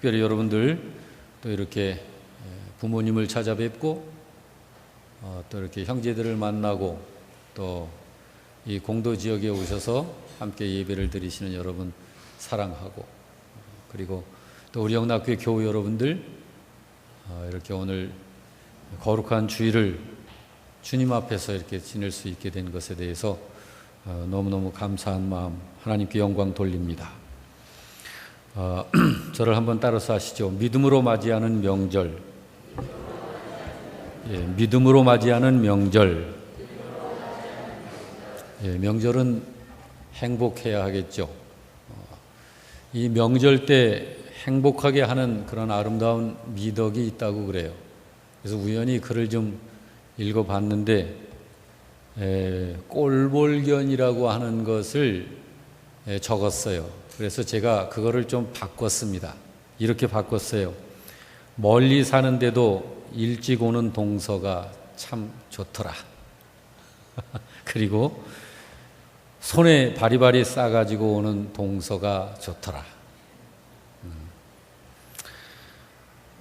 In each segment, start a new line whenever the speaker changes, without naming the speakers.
특별히 여러분들 또 이렇게 부모님을 찾아뵙고 또 이렇게 형제들을 만나고 또 이 공도 지역에 오셔서 함께 예배를 드리시는 여러분 사랑하고, 그리고 또 우리 영락교회 교우 여러분들 이렇게 오늘 거룩한 주일을 주님 앞에서 이렇게 지낼 수 있게 된 것에 대해서 너무너무 감사한 마음 하나님께 영광 돌립니다. 저를 한번 따라서 하시죠. 믿음으로 맞이하는 명절. 믿음으로 맞이하는 명절. 명절은 행복해야 하겠죠. 이 명절 때 행복하게 하는 그런 아름다운 미덕이 있다고 그래요. 그래서 우연히 글을 좀 읽어봤는데 꼴볼견이라고 하는 것을 적었어요. 그래서 제가 그거를 좀 바꿨습니다. 이렇게 바꿨어요. 멀리 사는데도 일찍 오는 동서가 참 좋더라. 그리고 손에 바리바리 싸가지고 오는 동서가 좋더라.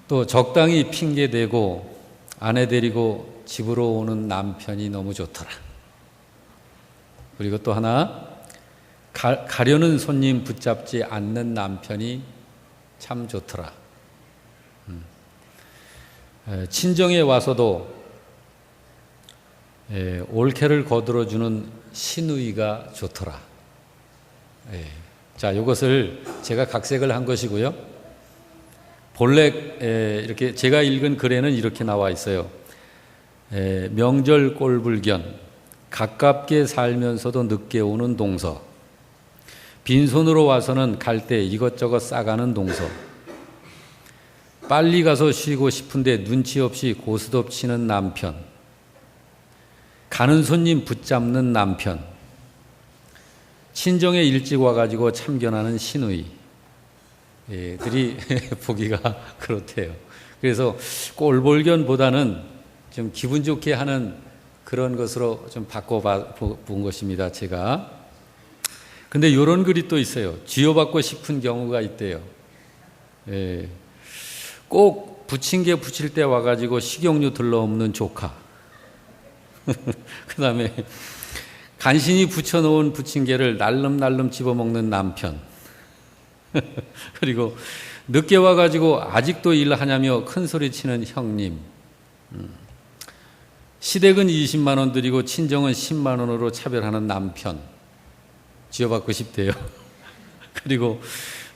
또 적당히 핑계대고 아내 데리고 집으로 오는 남편이 너무 좋더라. 그리고 또 하나, 가려는 손님 붙잡지 않는 남편이 참 좋더라. 친정에 와서도 올케를 거들어주는 시누이가 좋더라. 자, 이것을 제가 각색을 한 것이고요. 본래 이렇게 제가 읽은 글에는 이렇게 나와 있어요. 명절 꼴불견, 가깝게 살면서도 늦게 오는 동서, 빈손으로 와서는 갈 때 이것저것 싸가는 동서, 빨리 가서 쉬고 싶은데 눈치 없이 고스톱 치는 남편, 가는 손님 붙잡는 남편, 친정에 일찍 와가지고 참견하는 시누이, 들이 보기가 그렇대요. 그래서 꼴볼견보다는 좀 기분 좋게 하는 그런 것으로 좀 바꿔본 것입니다, 제가. 근데 이런 글이 또 있어요. 쥐어받고 싶은 경우가 있대요. 꼭 부침개 부칠 때 와가지고 식용유 들러없는 조카. 그 다음에 간신히 붙여놓은 부침개를 날름날름 집어먹는 남편. 그리고 늦게 와가지고 아직도 일하냐며 큰소리치는 형님. 시댁은 20만 원 드리고 친정은 10만 원으로 차별하는 남편. 지어받고 싶대요. 그리고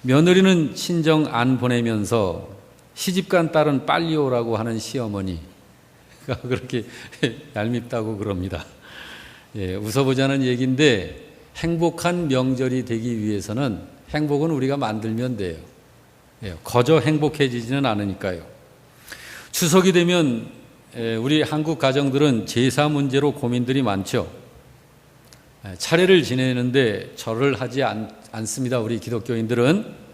며느리는 친정 안 보내면서 시집간 딸은 빨리 오라고 하는 시어머니. 그렇게 얄밉다고 그럽니다. 웃어보자는 얘기인데, 행복한 명절이 되기 위해서는 행복은 우리가 만들면 돼요. 거저 행복해지지는 않으니까요. 추석이 되면 우리 한국 가정들은 제사 문제로 고민들이 많죠. 차례를 지내는데 절을 하지 않습니다. 우리 기독교인들은.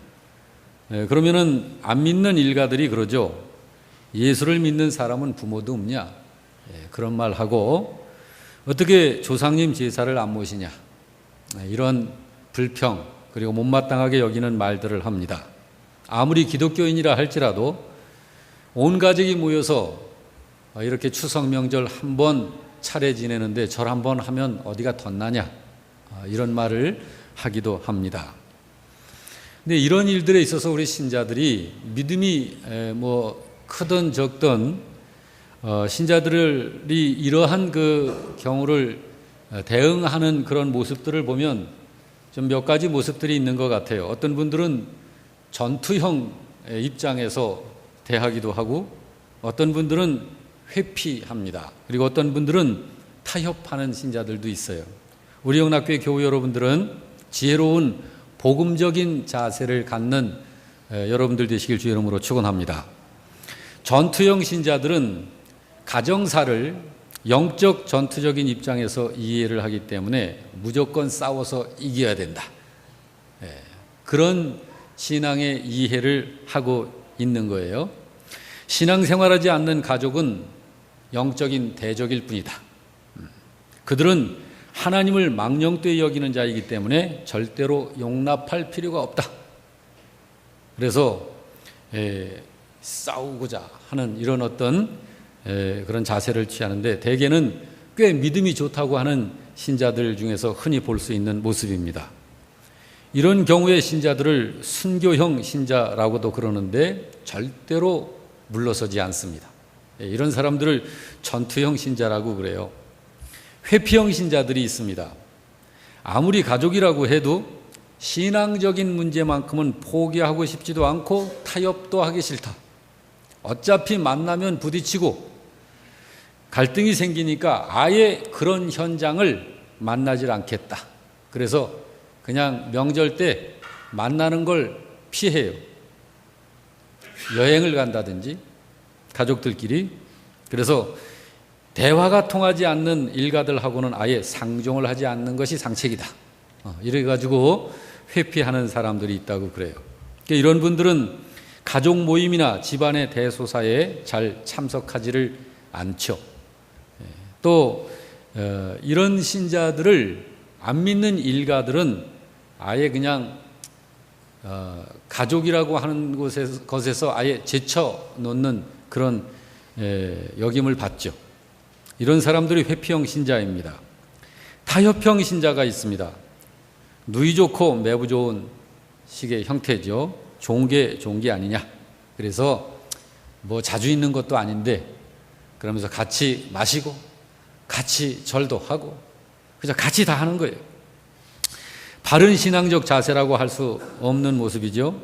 그러면은 안 믿는 일가들이 그러죠. 예수를 믿는 사람은 부모도 없냐? 그런 말 하고, 어떻게 조상님 제사를 안 모시냐? 이런 불평, 그리고 못마땅하게 여기는 말들을 합니다. 아무리 기독교인이라 할지라도 온 가족이 모여서 이렇게 추석 명절 한 번 차례 지내는데 절 한 번 하면 어디가 덧나냐? 이런 말을 하기도 합니다. 근데 이런 일들에 있어서 우리 신자들이 믿음이 크든 적든 신자들이 이러한 그 경우를 대응하는 그런 모습들을 보면 좀 몇 가지 모습들이 있는 것 같아요. 어떤 분들은 전투형 입장에서 대하기도 하고, 어떤 분들은 회피합니다. 그리고 어떤 분들은 타협하는 신자들도 있어요. 우리 영락교회 교우 여러분들은 지혜로운 복음적인 자세를 갖는 여러분들 되시길 주의 이름으로 축원합니다. 전투형 신자들은 가정사를 영적 전투적인 입장에서 이해를 하기 때문에 무조건 싸워서 이겨야 된다. 그런 신앙의 이해를 하고 있는 거예요. 신앙생활하지 않는 가족은 영적인 대적일 뿐이다. 그들은 하나님을 망령되이 여기는 자이기 때문에 절대로 용납할 필요가 없다. 그래서 싸우고자 하는 이런 어떤 그런 자세를 취하는데, 대개는 꽤 믿음이 좋다고 하는 신자들 중에서 흔히 볼 수 있는 모습입니다. 이런 경우의 신자들을 순교형 신자라고도 그러는데 절대로 물러서지 않습니다. 이런 사람들을 전투형 신자라고 그래요. 회피형 신자들이 있습니다. 아무리 가족이라고 해도 신앙적인 문제만큼은 포기하고 싶지도 않고 타협도 하기 싫다. 어차피 만나면 부딪히고 갈등이 생기니까 아예 그런 현장을 만나질 않겠다. 그래서 그냥 명절 때 만나는 걸 피해요. 여행을 간다든지 가족들끼리. 그래서 대화가 통하지 않는 일가들하고는 아예 상종을 하지 않는 것이 상책이다. 이래가지고 회피하는 사람들이 있다고 그래요. 그러니까 이런 분들은 가족 모임이나 집안의 대소사에 잘 참석하지를 않죠. 또 이런 신자들을 안 믿는 일가들은 아예 그냥 가족이라고 하는 것에서 아예 제쳐놓는 그런 역임을 받죠. 이런 사람들이 회피형 신자입니다. 타협형 신자가 있습니다. 누이 좋고 매부 좋은 식의 형태죠. 좋은 게 아니냐. 그래서 뭐 자주 있는 것도 아닌데 그러면서 같이 마시고 같이 절도 하고 그냥 같이 다 하는 거예요. 바른 신앙적 자세라고 할 수 없는 모습이죠.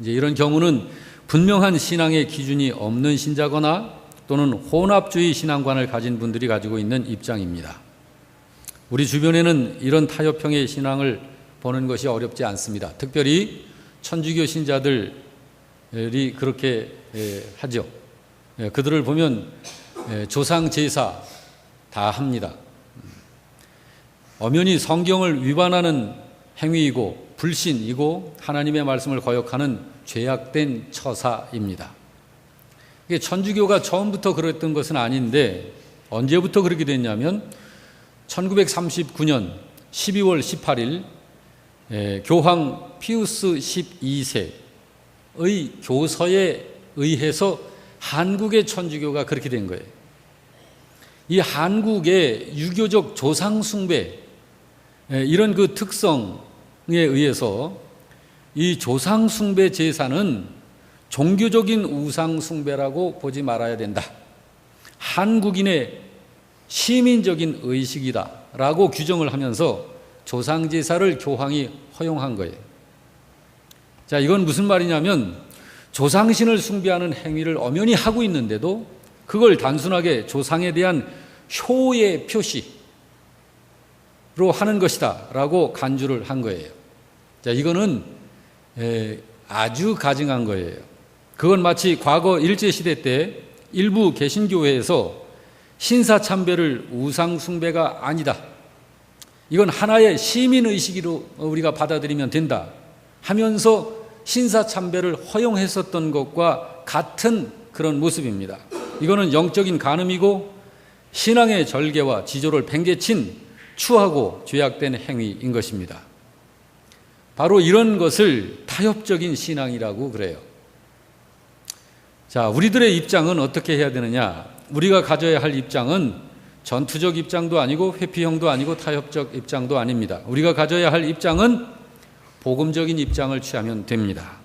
이제 이런 경우는 분명한 신앙의 기준이 없는 신자거나 또는 혼합주의 신앙관을 가진 분들이 가지고 있는 입장입니다. 우리 주변에는 이런 타협형의 신앙을 보는 것이 어렵지 않습니다. 특별히 천주교 신자들이 그렇게 하죠. 그들을 보면 조상 제사 다 합니다. 엄연히 성경을 위반하는 행위이고 불신이고 하나님의 말씀을 거역하는 죄악된 처사입니다. 이게 천주교가 처음부터 그랬던 것은 아닌데 언제부터 그렇게 됐냐면 1939년 12월 18일 교황 피우스 12세의 교서에 의해서 한국의 천주교가 그렇게 된 거예요. 이 한국의 유교적 조상 숭배 이런 그 특성에 의해서 이 조상 숭배 제사는 종교적인 우상 숭배라고 보지 말아야 된다. 한국인의 시민적인 의식이다 라고 규정을 하면서 조상 제사를 교황이 허용한 거예요. 자, 이건 무슨 말이냐면 조상신을 숭배하는 행위를 엄연히 하고 있는데도 그걸 단순하게 조상에 대한 효의 표시로 하는 것이다 라고 간주를 한 거예요. 자, 이거는 아주 가증한 거예요. 그건 마치 과거 일제시대 때 일부 개신교회에서 신사참배를 우상숭배가 아니다. 이건 하나의 시민의식으로 우리가 받아들이면 된다 하면서 신사참배를 허용했었던 것과 같은 그런 모습입니다. 이거는 영적인 간음이고 신앙의 절개와 지조를 팽개친 추하고 죄악된 행위인 것입니다. 바로 이런 것을 타협적인 신앙이라고 그래요. 자, 우리들의 입장은 어떻게 해야 되느냐? 우리가 가져야 할 입장은 전투적 입장도 아니고 회피형도 아니고 타협적 입장도 아닙니다. 우리가 가져야 할 입장은 복음적인 입장을 취하면 됩니다.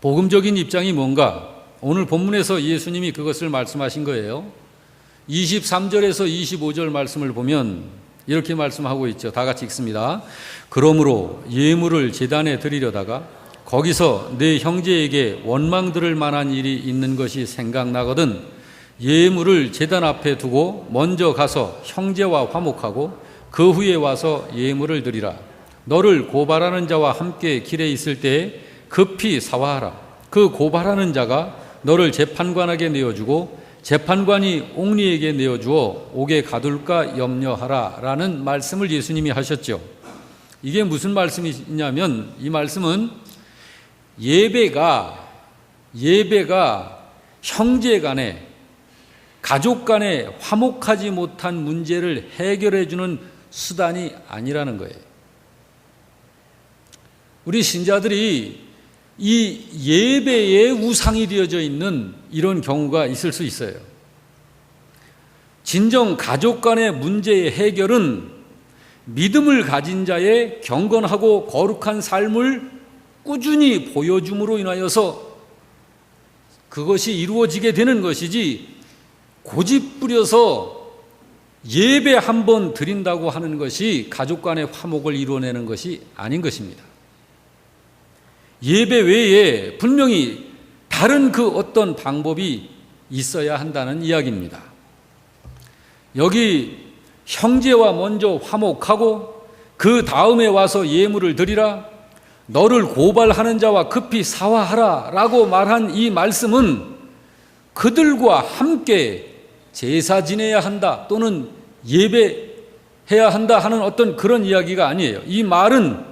복음적인 입장이 뭔가? 오늘 본문에서 예수님이 그것을 말씀하신 거예요. 23절에서 25절 말씀을 보면 이렇게 말씀하고 있죠. 다 같이 읽습니다. 그러므로 예물을 제단에 드리려다가 거기서 내 형제에게 원망 들을 만한 일이 있는 것이 생각나거든 예물을 제단 앞에 두고 먼저 가서 형제와 화목하고 그 후에 와서 예물을 드리라. 너를 고발하는 자와 함께 길에 있을 때 급히 사화하라. 그 고발하는 자가 너를 재판관에게 내어주고 재판관이 옥리에게 내어주어 옥에 가둘까 염려하라 라는 말씀을 예수님이 하셨죠. 이게 무슨 말씀이냐면 이 말씀은 예배가 형제 간에 가족 간에 화목하지 못한 문제를 해결해 주는 수단이 아니라는 거예요. 우리 신자들이 이 예배의 우상이 되어져 있는 이런 경우가 있을 수 있어요. 진정 가족 간의 문제의 해결은 믿음을 가진 자의 경건하고 거룩한 삶을 꾸준히 보여줌으로 인하여서 그것이 이루어지게 되는 것이지, 고집 부려서 예배 한 번 드린다고 하는 것이 가족 간의 화목을 이루어내는 것이 아닌 것입니다. 예배 외에 분명히 다른 그 어떤 방법이 있어야 한다는 이야기입니다. 여기 형제와 먼저 화목하고 그 다음에 와서 예물을 드리라, 너를 고발하는 자와 급히 사화하라 라고 말한 이 말씀은 그들과 함께 제사 지내야 한다 또는 예배해야 한다 하는 어떤 그런 이야기가 아니에요. 이 말은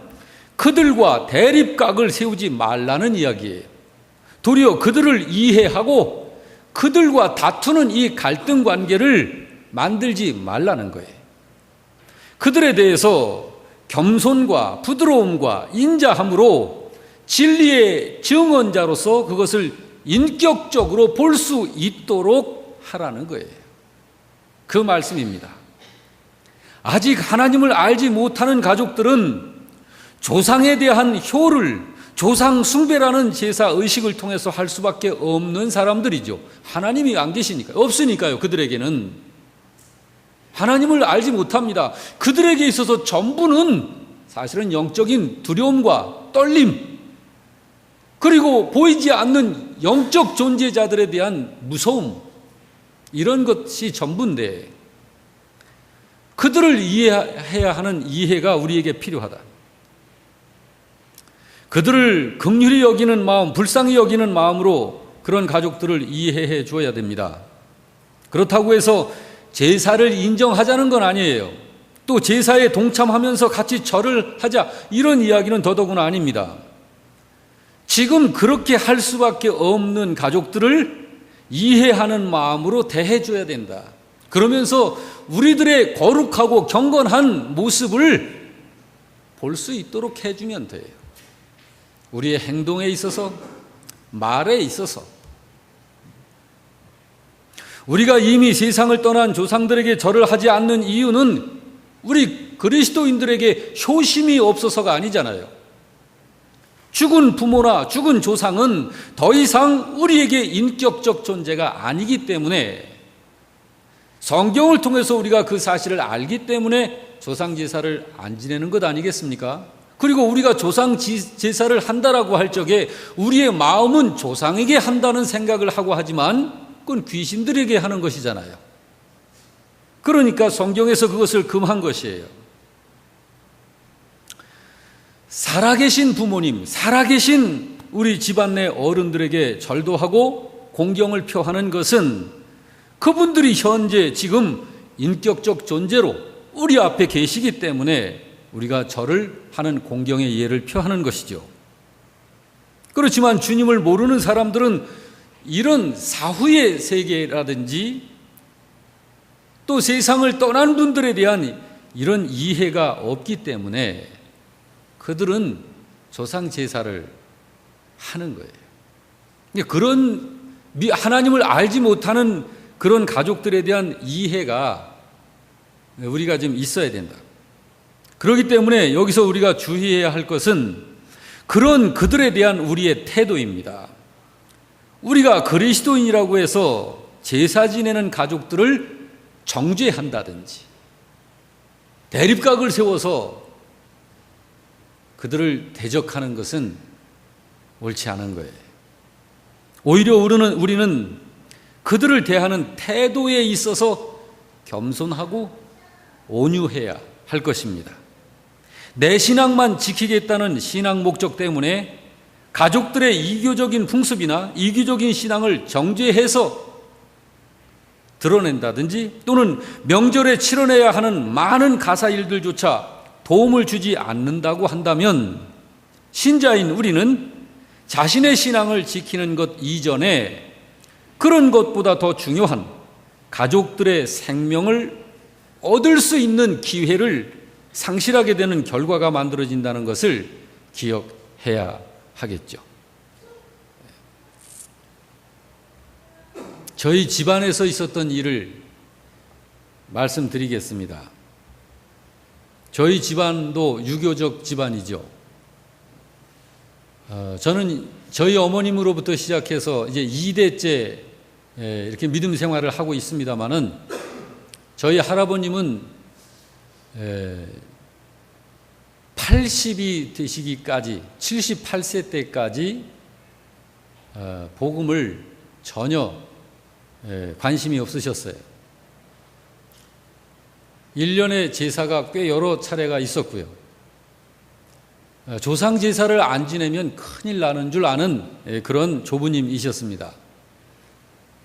그들과 대립각을 세우지 말라는 이야기예요. 도리어 그들을 이해하고 그들과 다투는 이 갈등 관계를 만들지 말라는 거예요. 그들에 대해서 겸손과 부드러움과 인자함으로 진리의 증언자로서 그것을 인격적으로 볼 수 있도록 하라는 거예요. 그 말씀입니다. 아직 하나님을 알지 못하는 가족들은 조상에 대한 효를, 조상 숭배라는 제사 의식을 통해서 할 수밖에 없는 사람들이죠. 하나님이 안 계시니까요. 없으니까요. 그들에게는 하나님을 알지 못합니다. 그들에게 있어서 전부는 사실은 영적인 두려움과 떨림, 그리고 보이지 않는 영적 존재자들에 대한 무서움, 이런 것이 전부인데 그들을 이해해야 하는 이해가 우리에게 필요하다. 그들을 긍휼히 여기는 마음, 불쌍히 여기는 마음으로 그런 가족들을 이해해 주어야 됩니다. 그렇다고 해서 제사를 인정하자는 건 아니에요. 또 제사에 동참하면서 같이 절을 하자, 이런 이야기는 더더구나 아닙니다. 지금 그렇게 할 수밖에 없는 가족들을 이해하는 마음으로 대해줘야 된다. 그러면서 우리들의 거룩하고 경건한 모습을 볼 수 있도록 해주면 돼요. 우리의 행동에 있어서, 말에 있어서. 우리가 이미 세상을 떠난 조상들에게 절을 하지 않는 이유는 우리 그리스도인들에게 효심이 없어서가 아니잖아요. 죽은 부모나 죽은 조상은 더 이상 우리에게 인격적 존재가 아니기 때문에, 성경을 통해서 우리가 그 사실을 알기 때문에 조상 제사를 안 지내는 것 아니겠습니까? 그리고 우리가 조상 제사를 한다라고 할 적에 우리의 마음은 조상에게 한다는 생각을 하고 하지만 그건 귀신들에게 하는 것이잖아요. 그러니까 성경에서 그것을 금한 것이에요. 살아계신 부모님, 살아계신 우리 집안 내 어른들에게 절도 하고 공경을 표하는 것은 그분들이 현재 지금 인격적 존재로 우리 앞에 계시기 때문에 우리가 절을 하는 공경의 예를 표하는 것이죠. 그렇지만 주님을 모르는 사람들은 이런 사후의 세계라든지 또 세상을 떠난 분들에 대한 이런 이해가 없기 때문에 그들은 조상 제사를 하는 거예요. 그런 하나님을 알지 못하는 그런 가족들에 대한 이해가 우리가 좀 있어야 된다. 그렇기 때문에 여기서 우리가 주의해야 할 것은 그런 그들에 대한 우리의 태도입니다. 우리가 그리스도인이라고 해서 제사 지내는 가족들을 정죄한다든지 대립각을 세워서 그들을 대적하는 것은 옳지 않은 거예요. 오히려 우리는 그들을 대하는 태도에 있어서 겸손하고 온유해야 할 것입니다. 내 신앙만 지키겠다는 신앙 목적 때문에 가족들의 이교적인 풍습이나 이기적인 신앙을 정죄해서 드러낸다든지 또는 명절에 치러내야 하는 많은 가사 일들조차 도움을 주지 않는다고 한다면 신자인 우리는 자신의 신앙을 지키는 것 이전에 그런 것보다 더 중요한 가족들의 생명을 얻을 수 있는 기회를 상실하게 되는 결과가 만들어진다는 것을 기억해야 하겠죠. 저희 집안에서 있었던 일을 말씀드리겠습니다. 저희 집안도 유교적 집안이죠. 저는 저희 어머님으로부터 시작해서 이제 2대째 이렇게 믿음 생활을 하고 있습니다만은 저희 할아버님은 80이 되시기까지 78세 때까지 복음을 전혀 관심이 없으셨어요. 1년에 제사가 꽤 여러 차례가 있었고요. 조상 제사를 안 지내면 큰일 나는 줄 아는 그런 조부님이셨습니다.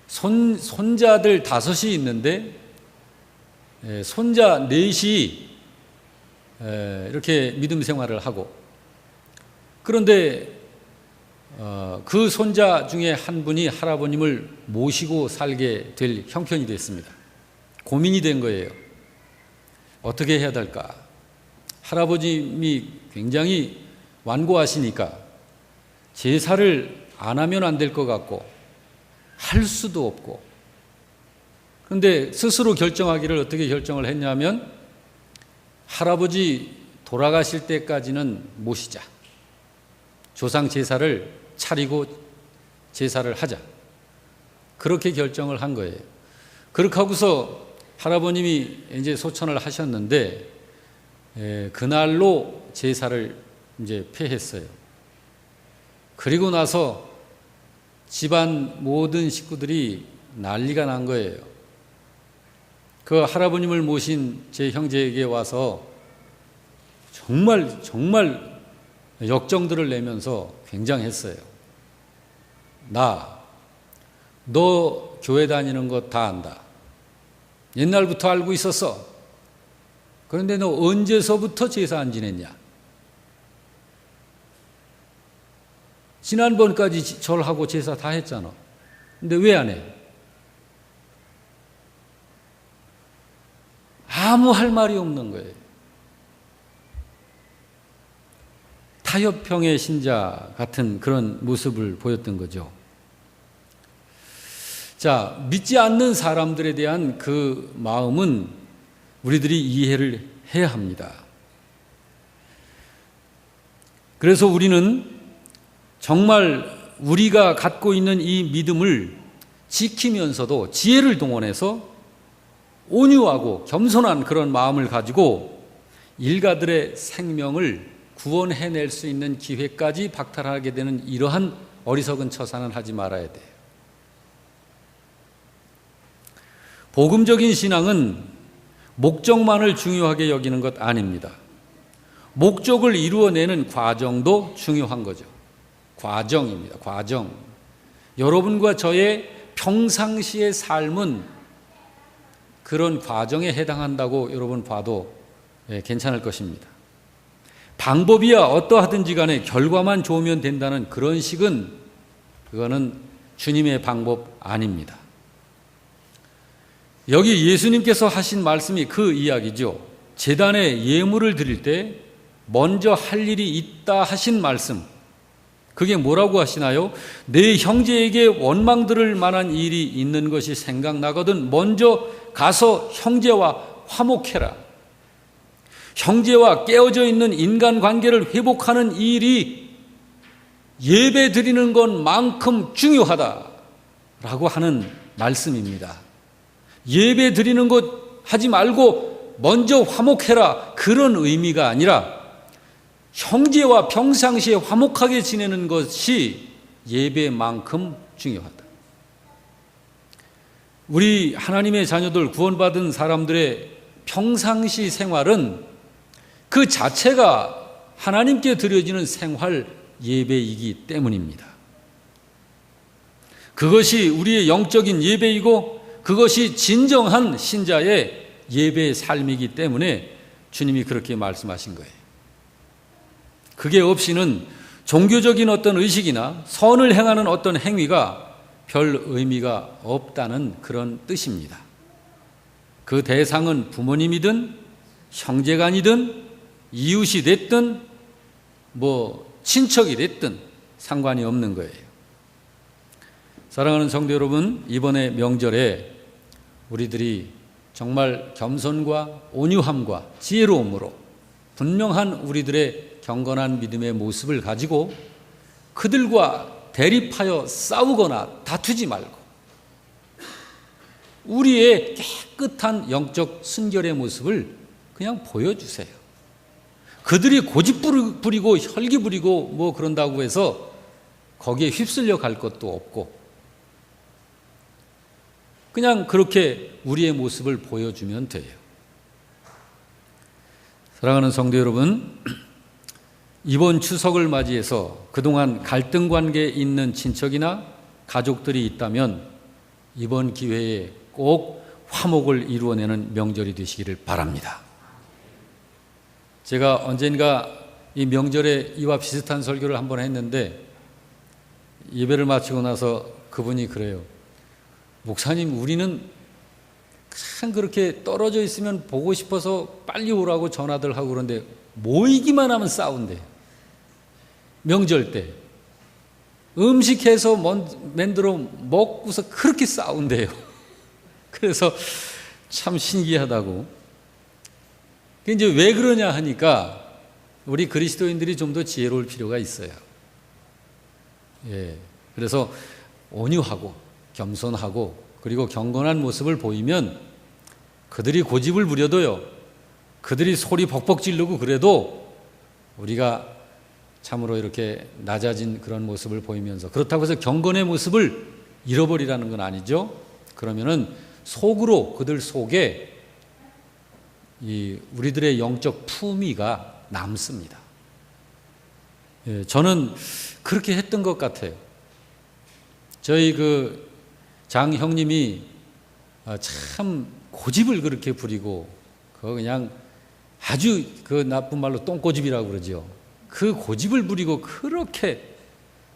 손자들 5이 있는데 손자 4이 이렇게 믿음 생활을 하고, 그런데 그 손자 중에 한 분이 할아버님을 모시고 살게 될 형편이 됐습니다. 고민이 된 거예요. 어떻게 해야 될까? 할아버님이 굉장히 완고하시니까 제사를 안 하면 안 될 것 같고 할 수도 없고, 그런데 스스로 결정하기를 어떻게 결정을 했냐면 할아버지 돌아가실 때까지는 모시자. 조상 제사를 차리고 제사를 하자. 그렇게 결정을 한 거예요. 그렇게 하고서 할아버님이 이제 소천을 하셨는데 그날로 제사를 이제 폐했어요. 그리고 나서 집안 모든 식구들이 난리가 난 거예요. 그 할아버님을 모신 제 형제에게 와서 정말 역정들을 내면서 굉장했어요. 너 교회 다니는 거 다 안다. 옛날부터 알고 있었어. 그런데 너 언제서부터 제사 안 지냈냐? 지난번까지 절하고 제사 다 했잖아. 근데 왜 안 해? 아무 할 말이 없는 거예요. 타협형의 신자 같은 그런 모습을 보였던 거죠. 자, 믿지 않는 사람들에 대한 그 마음은 우리들이 이해를 해야 합니다. 그래서 우리는 정말 우리가 갖고 있는 이 믿음을 지키면서도 지혜를 동원해서 온유하고 겸손한 그런 마음을 가지고 일가들의 생명을 구원해낼 수 있는 기회까지 박탈하게 되는 이러한 어리석은 처사는 하지 말아야 돼요. 복음적인 신앙은 목적만을 중요하게 여기는 것 아닙니다. 목적을 이루어내는 과정도 중요한 거죠. 과정입니다. 과정. 여러분과 저의 평상시의 삶은 그런 과정에 해당한다고 여러분 봐도 괜찮을 것입니다. 방법이야 어떠하든지 간에 결과만 좋으면 된다는 그런 식은 그거는 주님의 방법 아닙니다. 여기 예수님께서 하신 말씀이 그 이야기죠. 제단에 예물을 드릴 때 먼저 할 일이 있다 하신 말씀. 그게 뭐라고 하시나요? 내 형제에게 원망 들을 만한 일이 있는 것이 생각나거든 먼저 가서 형제와 화목해라. 형제와 깨어져 있는 인간관계를 회복하는 일이 예배 드리는 것만큼 중요하다라고 하는 말씀입니다. 예배 드리는 것 하지 말고 먼저 화목해라, 그런 의미가 아니라 형제와 평상시에 화목하게 지내는 것이 예배만큼 중요하다. 우리 하나님의 자녀들, 구원받은 사람들의 평상시 생활은 그 자체가 하나님께 드려지는 생활 예배이기 때문입니다. 그것이 우리의 영적인 예배이고 그것이 진정한 신자의 예배의 삶이기 때문에 주님이 그렇게 말씀하신 거예요. 그게 없이는 종교적인 어떤 의식이나 선을 행하는 어떤 행위가 별 의미가 없다는 그런 뜻입니다. 그 대상은 부모님이든 형제간이든 이웃이 됐든 친척이 됐든 상관이 없는 거예요. 사랑하는 성도 여러분, 이번에 명절에 우리들이 정말 겸손과 온유함과 지혜로움으로 분명한 우리들의 경건한 믿음의 모습을 가지고 그들과 대립하여 싸우거나 다투지 말고 우리의 깨끗한 영적 순결의 모습을 그냥 보여주세요. 그들이 고집 부리고 혈기 부리고 뭐 그런다고 해서 거기에 휩쓸려 갈 것도 없고 그냥 그렇게 우리의 모습을 보여주면 돼요. 사랑하는 성도 여러분, 이번 추석을 맞이해서 그동안 갈등 관계에 있는 친척이나 가족들이 있다면 이번 기회에 꼭 화목을 이루어내는 명절이 되시기를 바랍니다. 제가 언젠가 이 명절에 이와 비슷한 설교를 한번 했는데 예배를 마치고 나서 그분이 그래요. 목사님, 우리는 참 그렇게 떨어져 있으면 보고 싶어서 빨리 오라고 전화들 하고 그런데 모이기만 하면 싸운대요. 명절 때 음식해서 만들어 먹고서 그렇게 싸운대요. 그래서 참 신기하다고. 이제 왜 그러냐 하니까 우리 그리스도인들이 좀 더 지혜로울 필요가 있어요. 예, 그래서 온유하고 겸손하고 그리고 경건한 모습을 보이면 그들이 고집을 부려도요, 그들이 소리 벅벅 지르고 그래도 우리가 참으로 이렇게 낮아진 그런 모습을 보이면서, 그렇다고 해서 경건의 모습을 잃어버리라는 건 아니죠. 그러면은 속으로 그들 속에 이 우리들의 영적 품위가 남습니다. 예, 저는 그렇게 했던 것 같아요. 저희 그 장 형님이 참 고집을 그렇게 부리고 그거 그냥 아주 그 나쁜 말로 똥고집이라고 그러죠. 그 고집을 부리고 그렇게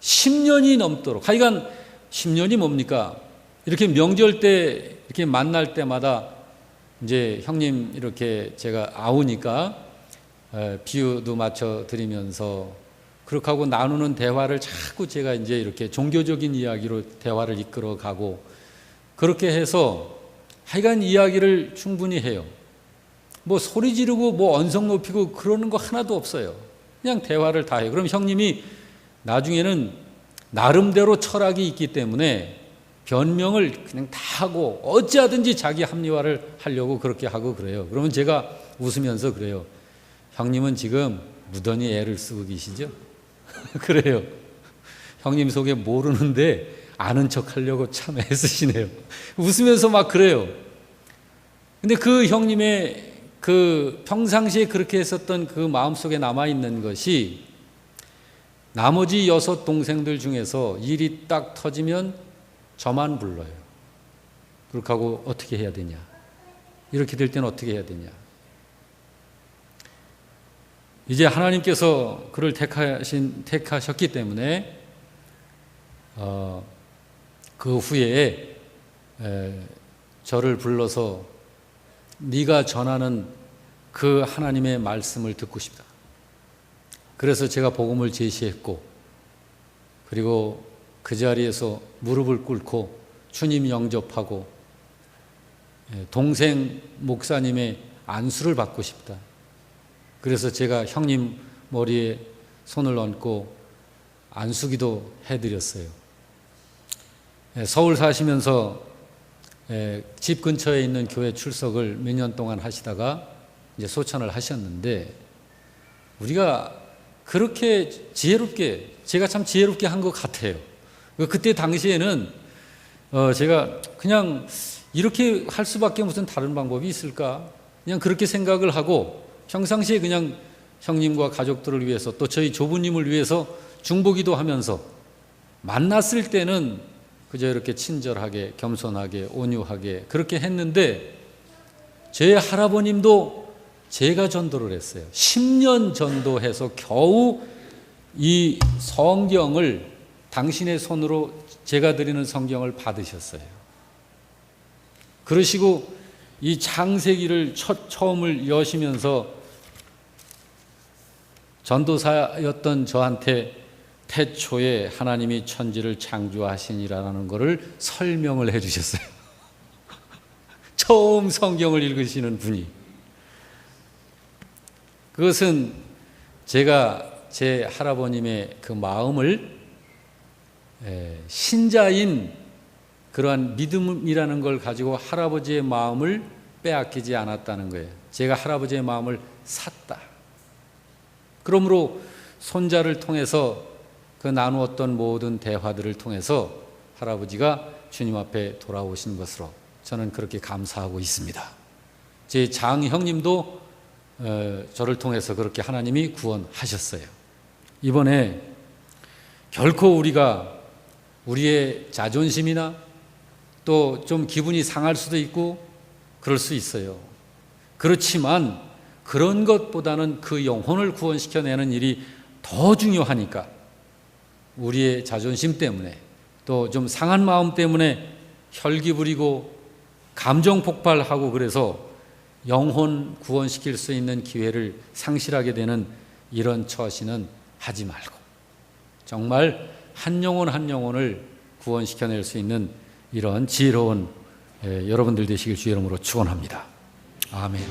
10년이 넘도록, 하여간 10년이 뭡니까? 이렇게 명절 때 이렇게 만날 때마다 이제 형님 이렇게 제가 아우니까 비유도 맞춰 드리면서 그렇게 하고 나누는 대화를 자꾸 제가 이제 이렇게 종교적인 이야기로 대화를 이끌어 가고 그렇게 해서 하여간 이야기를 충분히 해요. 뭐 소리 지르고 뭐 언성 높이고 그러는 거 하나도 없어요. 그냥 대화를 다 해요. 그럼 형님이 나중에는 나름대로 철학이 있기 때문에 변명을 그냥 다 하고 어찌하든지 자기 합리화를 하려고 그렇게 하고 그래요. 그러면 제가 웃으면서 그래요. 형님은 지금 무던히 애를 쓰고 계시죠? 그래요. 형님 속에 모르는데 아는 척 하려고 참 애쓰시네요. 웃으면서 막 그래요. 근데 그 형님의 그 평상시에 그렇게 했었던 그 마음속에 남아있는 것이 나머지 6 동생들 중에서 일이 딱 터지면 저만 불러요. 그렇게 하고 어떻게 해야 되냐? 이렇게 될 때는 어떻게 해야 되냐? 이제 하나님께서 그를 택하셨기 때문에 그 후에 저를 불러서 네가 전하는 그 하나님의 말씀을 듣고 싶다. 그래서 제가 복음을 제시했고, 그리고 그 자리에서 무릎을 꿇고 주님 영접하고 동생 목사님의 안수를 받고 싶다. 그래서 제가 형님 머리에 손을 얹고 안수기도 해드렸어요. 서울 사시면서 집 근처에 있는 교회 출석을 몇 년 동안 하시다가 이제 소천을 하셨는데, 우리가 그렇게 지혜롭게, 제가 참 지혜롭게 한 것 같아요. 그때 당시에는 제가 그냥 이렇게 할 수밖에 무슨 다른 방법이 있을까? 그냥 그렇게 생각을 하고 평상시에 그냥 형님과 가족들을 위해서 또 저희 조부님을 위해서 중보기도 하면서 만났을 때는 그저 이렇게 친절하게 겸손하게 온유하게 그렇게 했는데, 제 할아버님도 제가 전도를 했어요. 10년 전도해서 겨우 이 성경을 당신의 손으로 제가 드리는 성경을 받으셨어요. 그러시고 이 창세기를 처음을 여시면서 전도사였던 저한테 태초에 하나님이 천지를 창조하시니라는 것을 설명을 해 주셨어요. 처음 성경을 읽으시는 분이. 그것은 제가 제 할아버님의 그 마음을 신자인 그러한 믿음이라는 걸 가지고 할아버지의 마음을 빼앗기지 않았다는 거예요. 제가 할아버지의 마음을 샀다. 그러므로 손자를 통해서 그 나누었던 모든 대화들을 통해서 할아버지가 주님 앞에 돌아오신 것으로 저는 그렇게 감사하고 있습니다. 제 장형님도 저를 통해서 그렇게 하나님이 구원하셨어요. 이번에 결코 우리가 우리의 자존심이나 또 좀 기분이 상할 수도 있고 그럴 수 있어요. 그렇지만 그런 것보다는 그 영혼을 구원시켜내는 일이 더 중요하니까 우리의 자존심 때문에 또 좀 상한 마음 때문에 혈기 부리고 감정 폭발하고 그래서 영혼 구원시킬 수 있는 기회를 상실하게 되는 이런 처신은 하지 말고 정말 한 영혼 한 영혼을 구원시켜낼 수 있는 이런 지혜로운 여러분들 되시길 주의 이름으로 축원합니다. 아멘.